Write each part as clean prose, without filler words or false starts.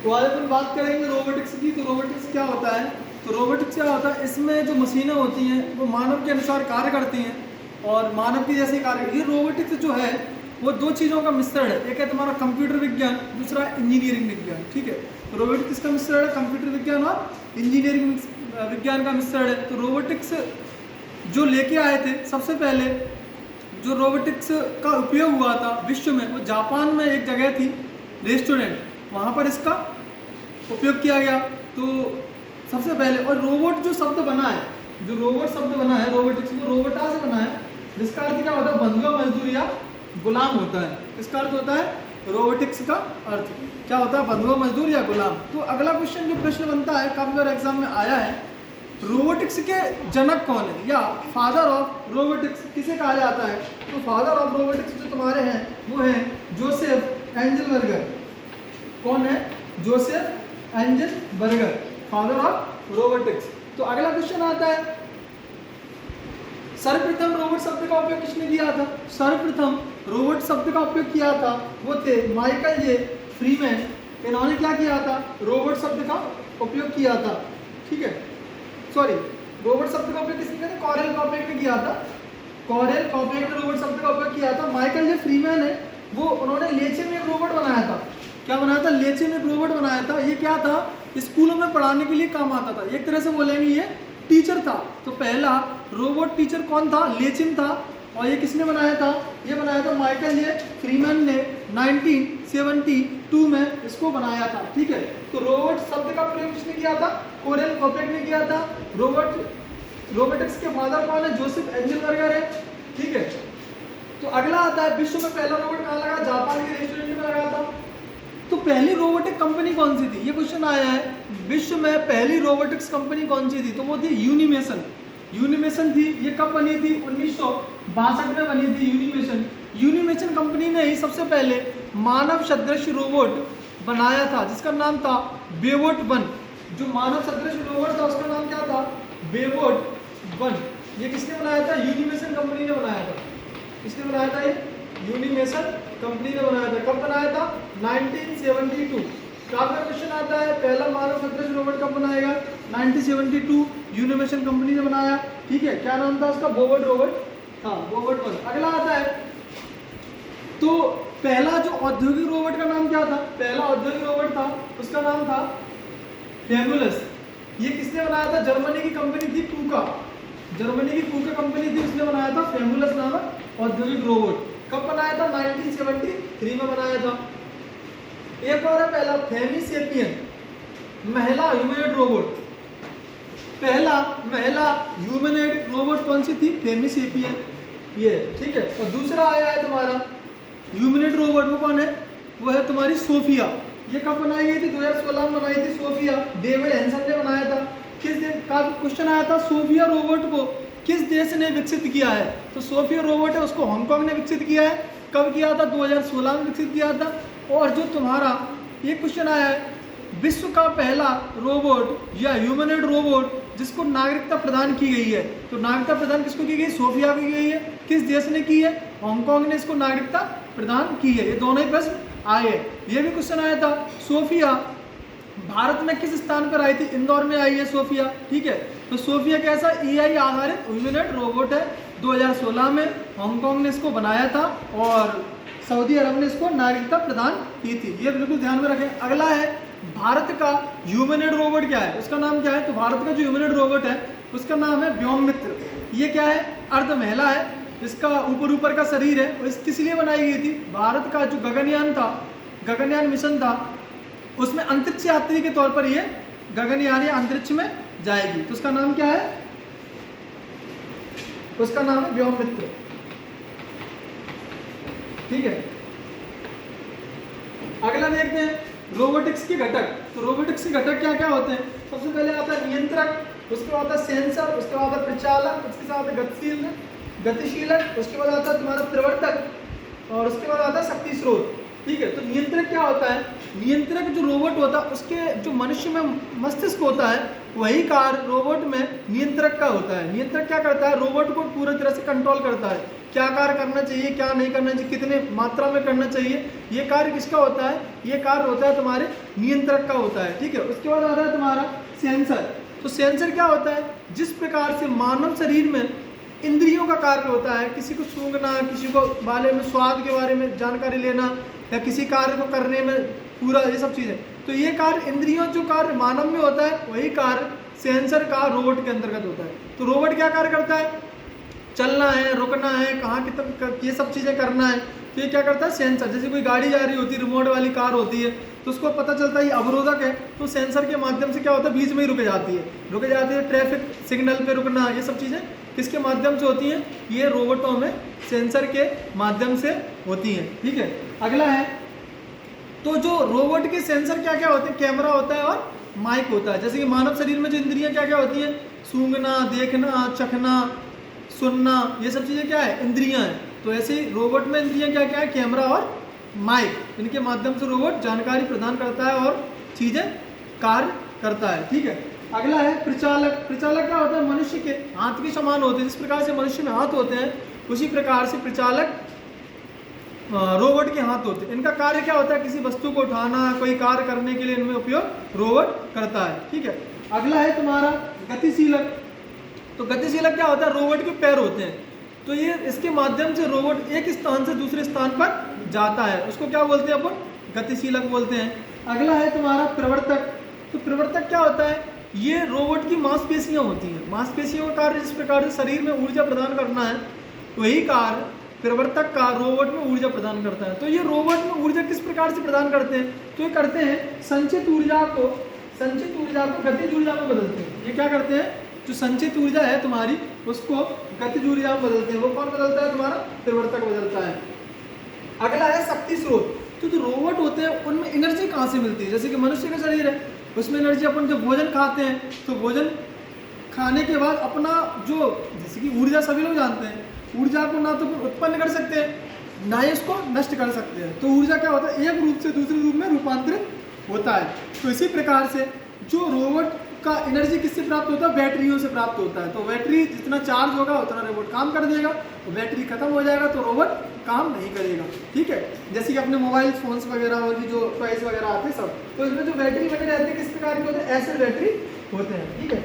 तो आज अपन बात करेंगे रोबोटिक्स की। तो रोबोटिक्स क्या होता है? तो रोबोटिक्स क्या होता है, इसमें जो मशीनें होती हैं वो मानव के अनुसार कार्य करती हैं और मानव की जैसे कार्य करती है। रोबोटिक्स जो है वो दो चीज़ों का मिश्रण है, एक है तुम्हारा कंप्यूटर विज्ञान, दूसरा इंजीनियरिंग विज्ञान। ठीक है, तो रोबोटिक्स का मिश्रण है कंप्यूटर विज्ञान और इंजीनियरिंग विज्ञान का मिश्रण है। तो रोबोटिक्स जो लेके आए थे सबसे पहले, जो रोबोटिक्स का उपयोग हुआ था विश्व में, वो जापान में एक जगह थी रेस्टोरेंट, वहाँ पर इसका उपयोग किया गया। तो सबसे पहले, और रोबोट जो शब्द बना है, जो रोबोट शब्द बना है रोबोटिक्स, वो रोबोटा से बना है, जिसका अर्थ क्या होता है? बंधुआ, मजदूर या गुलाम होता है। इसका अर्थ होता है रोबोटिक्स का अर्थ क्या होता है? बंधुआ, मजदूर या गुलाम। तो अगला क्वेश्चन जो प्रश्न बनता है, काफी बार एग्जाम में आया है, रोबोटिक्स के जनक कौन है या फादर ऑफ रोबोटिक्स किसे कहा जाता है? तो फादर ऑफ रोबोटिक्स जो तुम्हारे हैं वो हैं जोसेफ एंजलबर्गर। कौन है? Joseph Engelberger, father of robotics. तो अगला क्वेश्चन आता है, सर्वप्रथम रोबोट शब्द का उपयोग किसने किया था? सर्वप्रथम रोबोट शब्द का उपयोग किया था वो थे माइकल जे फ्रीमैन। इन्होंने क्या किया था? रोबोट शब्द का उपयोग किया था। ठीक है, सॉरी, रोबोट शब्द का उपयोग किसने किया था? कॉरेल कॉपेक ने किया था। कॉरेल कॉपेक ने रोबोट शब्द का उपयोग किया था। माइकल जे फ्रीमैन है, वो उन्होंने लेचे में एक रोबोट बनाया था। क्या बनाया था? लेचे में एक रोबोट बनाया था। ये क्या था? स्कूलों में पढ़ाने के लिए काम आता था। एक तरह से बोलेंगे ये टीचर था। तो पहला रोबोट टीचर कौन था? लेचिन था। और ये किसने बनाया था? ये बनाया था माइकल जे फ्रीमैन ने 1972 में इसको बनाया था। ठीक है, तो रोबोट शब्द का प्रयोग किसने किया था? कोरेल कॉपेक ने किया था। रोबोटिक्स के फादर कौन है? जोसेफ एंजलबर्गर है। ठीक है, तो अगला आता है, विश्व में पहला रोबोट कहाँ लगा? जापान के रेस्टोरेंट में लगा था। तो पहली रोबोटिक कंपनी कौन सी थी? ये क्वेश्चन आया है, विश्व में पहली रोबोटिक्स कंपनी कौन सी थी? तो वो थी यूनिमेशन। यूनिमेशन थी। ये कब बनी थी? 1962 में बनी थी यूनिमेशन। यूनिमेशन कंपनी ने ही सबसे पहले मानव सदृश रोबोट बनाया था, जिसका नाम था बेबोट 1। जो मानव सदृश रोबोट था उसका नाम क्या था? बेबोट 1। ये किसने बनाया था? यूनिमेशन कंपनी ने बनाया था। किसने बनाया था? ये यूनिमेशन कंपनी ने बनाया था। कब बनाया था? 1972। काफी क्वेश्चन आता है, पहला मानव सदृश रोबोट कब बनाएगा? 1972 यूनिमेशन कंपनी ने बनाया। ठीक है, क्या नाम था उसका? बोबोट रोबोट था, बोबोट 1। अगला आता है, तो पहला जो औद्योगिक रोबोट का नाम क्या था? पहला औद्योगिक रोबोट था उसका नाम था फेमुलस। ये किसने बनाया था? जर्मनी की कंपनी थी कूका। जर्मनी की कूका कंपनी थी, उसने बनाया था फेमुलस नामक औद्योगिक रोबोट। कब बनाया था? 1973 में बनाया था। एक और है पहला फेमिसेपियन, महिला ह्यूमनॉइड रोबोट। पहला महिला ह्यूमनॉइड रोबोट कौन सी थी? फेमिसेपियन, ये। ठीक है, और दूसरा आया है तुम्हारा ह्यूमनॉइड रोबोट, वो कौन है? वो है तुम्हारी सोफिया। ये कब बनाई गई थी? 2016 में बनाई थी सोफिया, डेविड हैंसन ने बनाया था। किस देश का क्वेश्चन आया था? सोफिया रोबोट को किस देश ने विकसित किया है? तो सोफिया रोबोट है उसको हांगकांग ने विकसित किया है। कब किया था? 2016 में विकसित किया था। और जो तुम्हारा ये क्वेश्चन आया है, विश्व का पहला रोबोट या ह्यूमनॉइड रोबोट जिसको नागरिकता प्रदान की गई है, तो नागरिकता प्रदान किसको की गई? सोफिया को की गई है। किस देश ने की है? हांगकांग ने इसको नागरिकता प्रदान की है। ये दोनों ही प्रश्न आए हैं। ये भी क्वेश्चन आया था, सोफिया भारत में किस स्थान पर आई थी? इंदौर में आई है सोफिया। ठीक है, तो सोफिया कैसा? एआई आधारित ह्यूमनॉइड रोबोट है। 2016 में हांगकांग ने इसको बनाया था और सऊदी अरब ने इसको नागरिकता प्रदान की थी। ये बिल्कुल ध्यान में रखें। अगला है, भारत का ह्यूमनॉइड रोबोट क्या है? उसका नाम क्या है? तो भारत का जो ह्यूमनॉइड रोबोट है उसका नाम है व्योममित्र। ये क्या है? अर्ध महिला है, इसका ऊपर का शरीर है। और किस लिए बनाई गई थी? भारत का जो गगनयान था, गगनयान मिशन था, उसमें अंतरिक्ष यात्री के तौर पर ये गगनयान या अंतरिक्ष में जाएगी। तो उसका नाम क्या है? उसका नाम है व्योममित्र। ठीक है, अगला देखते हैं रोबोटिक्स के घटक। तो रोबोटिक्स के घटक क्या क्या होते हैं? सबसे पहले आता है नियंत्रक, उसके बाद आता है सेंसर, उसके बाद आता है प्रचालक, उसके साथ आता है गतिशीलक, उसके बाद आता है तुम्हारा प्रवर्तक और उसके बाद आता है शक्ति स्रोत। ठीक है, तो नियंत्रक क्या होता है? नियंत्रक जो रोबोट होता है उसके जो मनुष्य में मस्तिष्क होता है वही कार्य रोबोट में नियंत्रक का होता है। नियंत्रक क्या करता है, रोबोट को पूरी तरह से कंट्रोल करता है, क्या कार्य करना चाहिए क्या नहीं करना चाहिए, कितने मात्रा में करना चाहिए, ये कार्य किसका होता है, ये कार्य होता है तुम्हारे नियंत्रक का होता है। ठीक है, उसके बाद आता है तुम्हारा सेंसर। तो सेंसर क्या होता है, जिस प्रकार से मानव शरीर में इंद्रियों का कार्य होता है, किसी को सूंघना, किसी को बारे में स्वाद के बारे में जानकारी लेना, या किसी कार्य को करने में पूरा, ये सब चीज़ें, तो ये कार्य इंद्रियों जो कार्य मानव में होता है वही कार्य सेंसर का रोबोट के अंतर्गत होता है। तो रोबोट क्या कार्य करता है, चलना है, रुकना है, कहाँ कितना, ये सब चीज़ें करना है, तो ये क्या करता है सेंसर। जैसे कोई गाड़ी जा रही होती है, रिमोट वाली कार होती है, तो उसको पता चलता है ये अवरोधक है, तो सेंसर के माध्यम से क्या होता है बीच में ही रुक जाती है, ट्रैफिक सिग्नल पे रुकना, ये सब चीज़ें किसके माध्यम से होती हैं, ये रोबोटों में सेंसर के माध्यम से होती हैं। ठीक है, अगला है, तो जो रोबोट के सेंसर क्या क्या होते हैं, कैमरा होता है और माइक होता है। जैसे कि मानव शरीर में जो इंद्रियां क्या क्या होती हैं, सूंघना, देखना, चखना, सुनना, ये सब चीज़ें क्या है, इंद्रियां हैं। तो ऐसे ही रोबोट में इंद्रियां क्या क्या है, कैमरा और माइक, इनके माध्यम से रोबोट जानकारी प्रदान करता है और चीज़ें कार्य करता है। ठीक है, अगला है प्रचालक। प्रचालक क्या होता है, मनुष्य के हाथ के समान होते हैं, जिस प्रकार से मनुष्य में हाथ होते हैं उसी प्रकार से प्रचालक रोबोट के हाथ होते हैं। इनका कार्य क्या होता है, किसी वस्तु को उठाना, कोई कार्य करने के लिए इनमें उपयोग रोबोट करता है। ठीक है, अगला है तुम्हारा गतिशीलक। तो गतिशीलक क्या होता है, रोबोट के पैर होते हैं, तो ये इसके माध्यम से रोबोट एक स्थान से दूसरे स्थान पर जाता है, उसको क्या बोलते हैं अपन, गतिशीलक बोलते हैं। अगला है तुम्हारा प्रवर्तक। तो प्रवर्तक क्या होता है, ये रोबोट की मांसपेशियां होती हैं, मांसपेशियों का कार्य जिस प्रकार से शरीर में ऊर्जा प्रदान करना है वही कार्य प्रवर्तक का रोबोट में ऊर्जा प्रदान करता है। तो ये रोबोट में ऊर्जा किस प्रकार से प्रदान करते हैं, तो ये करते हैं संचित ऊर्जा को गतिज ऊर्जा में बदलते हैं। ये क्या करते हैं, जो संचित ऊर्जा है तुम्हारी उसको गतिज ऊर्जा में बदलते हैं। वो कौन बदलता है, तुम्हारा प्रवर्तक बदलता है। अगला है शक्ति स्रोत। तो जो रोबोट होते हैं उनमें एनर्जी कहाँ से मिलती है, जैसे कि मनुष्य का शरीर है उसमें एनर्जी, अपन जब भोजन खाते हैं तो भोजन खाने के बाद अपना जो, जैसे कि ऊर्जा सभी लोग जानते हैं, ऊर्जा को ना तो उत्पन्न कर सकते हैं ना ही इसको नष्ट कर सकते हैं। तो ऊर्जा क्या होता है, एक रूप से दूसरे रूप में रूपांतरित होता है। तो इसी प्रकार से जो रोबोट का एनर्जी किससे प्राप्त होता है, बैटरियों से प्राप्त होता है। तो बैटरी जितना चार्ज होगा उतना रोबोट काम कर देगा, तो बैटरी खत्म हो जाएगा तो रोबोट काम नहीं करेगा। ठीक है, जैसे कि अपने मोबाइल फोन्स वगैरह और जो टॉयज वगैरह आते हैं सब, तो इसमें जो बैटरी वगैरह रहती है किस प्रकार के होते हैं, एसिड बैटरी होते हैं। ठीक है,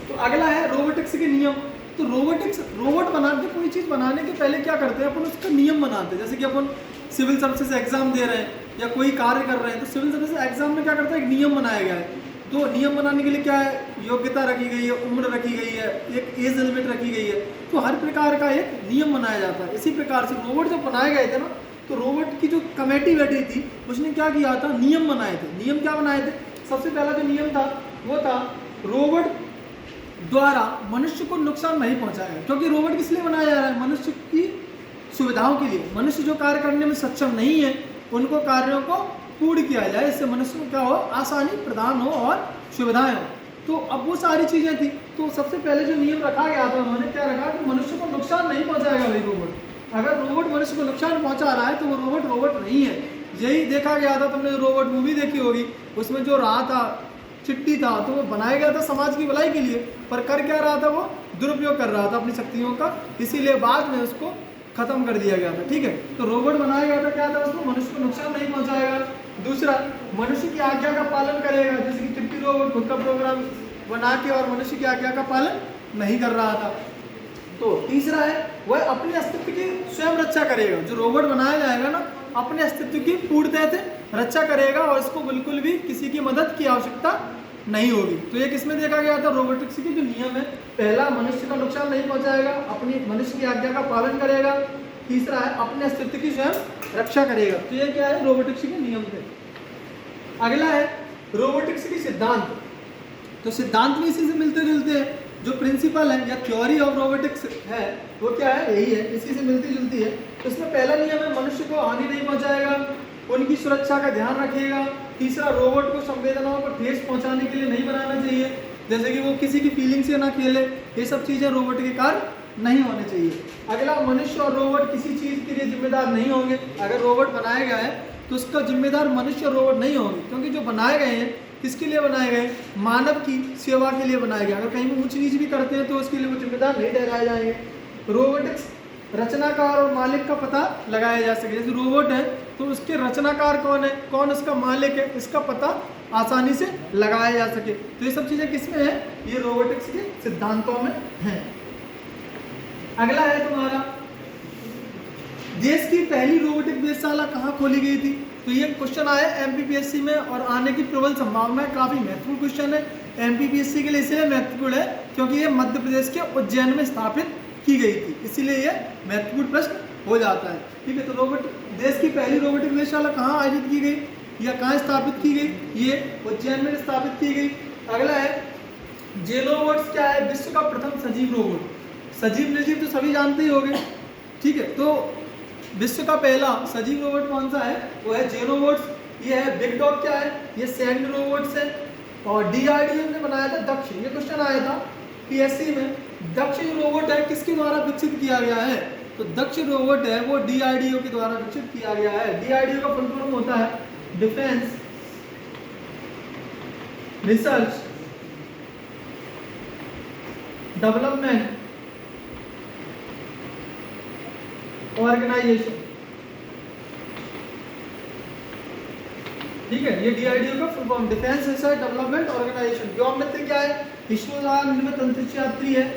तो अगला है रोबोटिक्स के नियम। तो रोबोट बनाते, कोई चीज़ बनाने के पहले क्या करते हैं अपन, उसका नियम बनाते हैं। जैसे कि अपन सिविल सर्विसेज एग्जाम दे रहे हैं या कोई कार्य कर रहे हैं, तो सिविल सर्विसेज एग्जाम में क्या करता है, एक नियम बनाया गया है। तो नियम बनाने के लिए क्या है, योग्यता रखी गई है, उम्र रखी गई है, एक एज लिमिट रखी गई है, तो हर प्रकार का एक नियम बनाया जाता है। इसी प्रकार से रोबोट जब बनाए गए थे ना, तो रोबोट की जो कमेटी बैठी थी उसने क्या किया था, नियम बनाए थे। नियम क्या बनाए थे, सबसे पहला जो नियम था वो था रोबोट द्वारा मनुष्य को नुकसान नहीं पहुंचाएगा। क्योंकि रोबोट किस लिए बनाया जा रहा है, मनुष्य की सुविधाओं के लिए। मनुष्य जो कार्य करने में सक्षम नहीं है उनको कार्यों को पूर्ण किया जाए, इससे मनुष्य को क्या हो, आसानी प्रदान हो और सुविधाएं हो। तो अब वो सारी चीज़ें थी, तो सबसे पहले जो नियम रखा गया था उन्होंने क्या रखा कि मनुष्य को नुकसान नहीं पहुंचाएगा वही रोबोट। अगर रोबोट मनुष्य को नुकसान पहुंचा रहा है तो वो रोबोट नहीं है। यही देखा गया था, तुमने रोबोट मूवी देखी होगी, उसमें जो रहा था चिट्टी था, तो वो बनाया गया था समाज की भलाई के लिए, पर कर क्या रहा था, वो दुरुपयोग कर रहा था अपनी शक्तियों का, इसीलिए बाद में उसको खत्म कर दिया गया था। ठीक है, तो रोबोट बनाया गया था, क्या था उसको, मनुष्य को नुकसान नहीं पहुंचाएगा। दूसरा, मनुष्य की आज्ञा का पालन करेगा, जैसे कि चिट्टी रोबोट खुद का प्रोग्राम बना के और मनुष्य की आज्ञा का पालन नहीं कर रहा था। तो तीसरा है वह अपने अस्तित्व की स्वयं रक्षा करेगा। जो रोबोट बनाया जाएगा ना, अपने अस्तित्व की पूर्णतः से रक्षा करेगा और इसको बिल्कुल भी किसी की मदद की आवश्यकता नहीं होगी। तो ये किसमें देखा गया था, रोबोटिक्स के जो नियम है, पहला मनुष्य का नुकसान नहीं पहुंचाएगा, अपनी मनुष्य की आज्ञा का पालन करेगा, तीसरा है अपने अस्तित्व की स्वयं रक्षा करेगा। तो ये क्या है, रोबोटिक्स के नियम थे। अगला है रोबोटिक्स के सिद्धांत। तो सिद्धांत भी इसी से मिलते जुलते हैं, जो प्रिंसिपल है या थ्योरी ऑफ रोबोटिक्स है वो क्या है, यही है, इसी से मिलती जुलती है। तो इसमें पहला नियम है मनुष्य को हानि नहीं पहुंचाएगा, उनकी सुरक्षा का ध्यान रखेगा। तीसरा, रोबोट को संवेदनाओं को ठेस पहुंचाने के लिए नहीं बनाना चाहिए, जैसे कि वो किसी की फीलिंग से ना खेले, ये सब चीज़ें रोबोट के कार्य नहीं होने चाहिए। अगला, मनुष्य और रोबोट किसी चीज़ के लिए जिम्मेदार नहीं होंगे। अगर रोबोट बनाया गया है तो उसका जिम्मेदार मनुष्य और रोबोट नहीं होंगे, क्योंकि जो बनाए गए हैं किसके लिए बनाए गए, मानव की सेवा के लिए बनाए गए। अगर कहीं भी ऊंच नीच भी करते हैं तो उसके लिए वो जिम्मेदार नहीं ठहराए जाएंगे। रोबोटिक्स रचनाकार और मालिक का पता लगाया जा सके। जैसे रोबोट है तो उसके रचनाकार कौन है, कौन उसका मालिक है, इसका पता आसानी से लगाया जा सके। तो ये सब चीज़ें किसमें है, ये रोबोटिक्स के सिद्धांतों में हैं। अगला है तुम्हारा, देश की पहली रोबोटिक वेधशाला कहाँ खोली गई थी। तो ये क्वेश्चन आया एमपीपीएससी में और आने की प्रबल संभावना है। काफ़ी महत्वपूर्ण क्वेश्चन है एमपीपीएससी के लिए, इसलिए महत्वपूर्ण है क्योंकि ये मध्य प्रदेश के उज्जैन में स्थापित की गई थी, इसीलिए ये महत्वपूर्ण प्रश्न हो जाता है। ठीक है, तो रोबोट देश की पहली रोबोटिक वेधशाला कहाँ आयोजित की गई या कहाँ स्थापित की गई, ये उज्जैन में स्थापित की गई। अगला है जेनोबोट्स क्या है, विश्व का प्रथम सजीव रोबोट। सजीव निर्जीव तो सभी जानते ही होंगे। ठीक है, तो विश्व का पहला सजीव रोबोट कौन सा है, वो है जेनोबोट्स। ये है बिग डॉग क्या है, ये सैंड रोबोट्स है। और डीआरडीओ ने बनाया था दक्ष, ये क्वेश्चन आया था पीएससी में। दक्ष जो रोबोट है किसके द्वारा विकसित किया गया है, तो दक्ष रोबोट है वो डीआरडीओ के द्वारा विकसित किया गया है। डीआरडीओ का फुल फॉर्म होता है डिफेंस रिसर्च डेवलपमेंट ऑर्गेनाइजेशन। ठीक है, ये डीआरडीओ का full form defence research development organisation. Vyom Mitra क्या है, इसरो द्वारा निर्मित अंतरिक्ष यात्री है।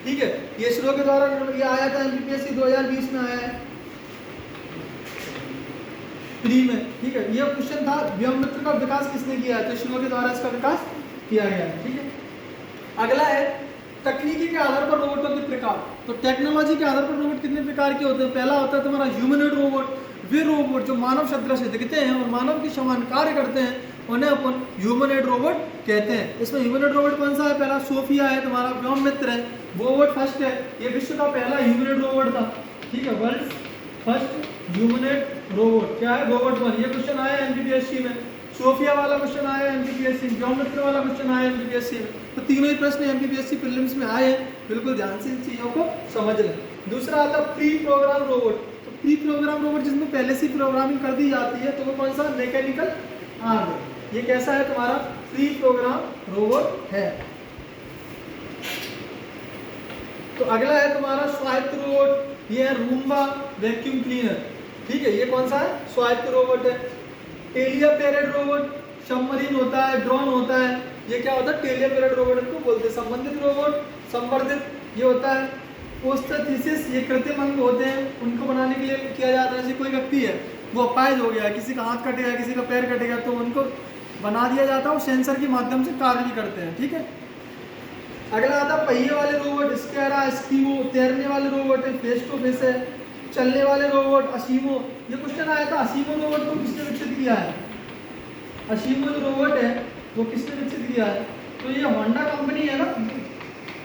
ठीक है, ये इसरो के द्वारा ये आया था एमपीपीएससी 2020 में आया है प्री में। ठीक है, ये क्वेश्चन था व्योम मित्र का विकास किसने किया है, तो इसरो के द्वारा इसका विकास किया गया है। ठीक है, अगला है तकनीकी के आधार पर रोबोटों के प्रकार। तो टेक्नोलॉजी के आधार पर रोबोट कितने प्रकार के होते हैं। पहला होता है तुम्हारा ह्यूमनॉइड रोबोट, वे रोबोट जो मानव सदृश दिखते हैं और मानव के समान कार्य करते हैं उन्हें अपन ह्यूमनॉइड रोबोट कहते हैं। इसमें ह्यूमनॉइड रोबोट कौन सा है, पहला सोफिया है तुम्हारा, व्योम मित्र है, वो रोबोट फर्स्ट है। ये विश्व का पहला ह्यूमनॉइड रोबोट था। ठीक है, वर्ल्ड फर्स्ट ह्यूमनॉइड रोबोट क्या है, रोबोट 1। ये क्वेश्चन आया एमपीपीएससी में। सोफिया वाला क्वेश्चन आया एमपीपीएससी, व्योम मित्र वाला क्वेश्चन आया एमपीपीएससी में। तो तीनों ही प्रश्न एमपीपीएससी प्रीलिम्स में आए हैं, बिल्कुल ध्यान से इन चीजों को समझ लें। दूसरा आता है प्री प्रोग्राम रोबोट। तो प्री प्रोग्राम रोबोट जिसमें पहले से प्रोग्रामिंग कर दी जाती है, तो वो कौन सा, मैकेनिकल आर्म है। ये कैसा है तुम्हारा, प्री प्रोग्राम रोबोट है। तो अगला है तुम्हारा स्वायत्त रोबोट, ये है रूम्बा वैक्यूम क्लीनर। ठीक है, ये कौन सा है, स्वायत्त रोबोट है। टेलियोपेरेड रोबोट सबमरीन होता है, ड्रोन होता है, ये क्या होता है, टेलियोपेरेड रोबोट इनको बोलते हैं। संबंधित रोबोट संवर्धित ये होता है। प्रोस्थेसिस ये कृत्रिम अंग होते हैं, उनको बनाने के लिए किया जाता है। जैसे कोई व्यक्ति है वो अपाहिज हो गया है, किसी का हाथ कटेगा, किसी का पैर कटेगा, तो उनको बना दिया जाता है, वो सेंसर के माध्यम से कार्य भी करते हैं। ठीक है, अगला आता है पहिए वाले रोबोट, स्कैरा स्कीमो। तैरने वाले रोबोट है, फेस टू फेस है। चलने वाले रोबोट असीमो। ये क्वेश्चन आया था, असीमो रोबोट को किसने विकसित किया है, असीमो जो रोबोट है वो किसने विकसित किया है, तो ये होंडा कंपनी है ना,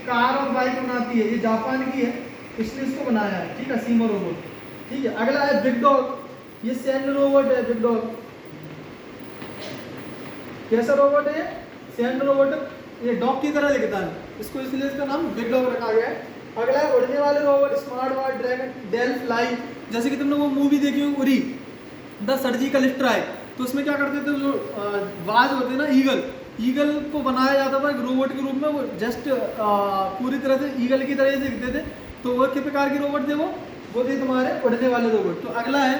कार और बाइक बनाती है, ये जापान की है, इसने इसको बनाया है। ठीक है, असीमो रोबोट। ठीक है, अगला है बिग डॉग, ये सैंड रोबोट है। बिग डॉग कैसा रोबोट है, सैंड रोबोट, ये डॉग की तरह दिखता है, इसको इसलिए इसका नाम बिग डॉग रखा गया है। अगला है उड़ने वाले robot, smart bird dragon DelFly. जैसे कि तुमने वो मूवी देखी हो उरी, द सर्जिकल स्ट्राइक, तो उसमें क्या करते थे, जो बाज होते हैं ना, ईगल को बनाया जाता था एक रोबोट के रूप में। वो जस्ट पूरी तरह से ईगल की तरह से दिखते थे। तो वो किस प्रकार के रोबोट थे, वो थे तुम्हारे उड़ने वाले रोबोट। तो अगला है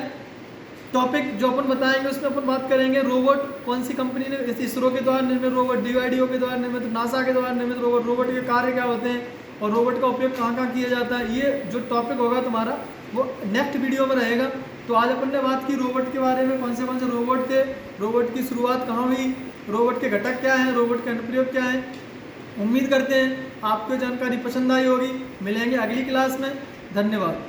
टॉपिक जो अपन बताएंगे, उसमें अपन बात करेंगे रोबोट कौन सी कंपनी ने, जैसे इसरो के द्वारा निर्मित रोबोट, डीआरडीओ के द्वारा निर्मित, नासा के द्वारा निर्मित रोबोट, रोबोट के कार्य क्या होते हैं और रोबोट का उपयोग कहाँ कहाँ किया जाता है। ये जो टॉपिक होगा तुम्हारा वो नेक्स्ट वीडियो में रहेगा। तो आज अपन ने बात की रोबोट के बारे में, कौन से रोबोट थे, रोबोट की शुरुआत कहाँ हुई, रोबोट के घटक क्या हैं, रोबोट के अनुप्रयोग क्या हैं। उम्मीद करते हैं आपको जानकारी पसंद आई होगी। मिलेंगे अगली क्लास में, धन्यवाद।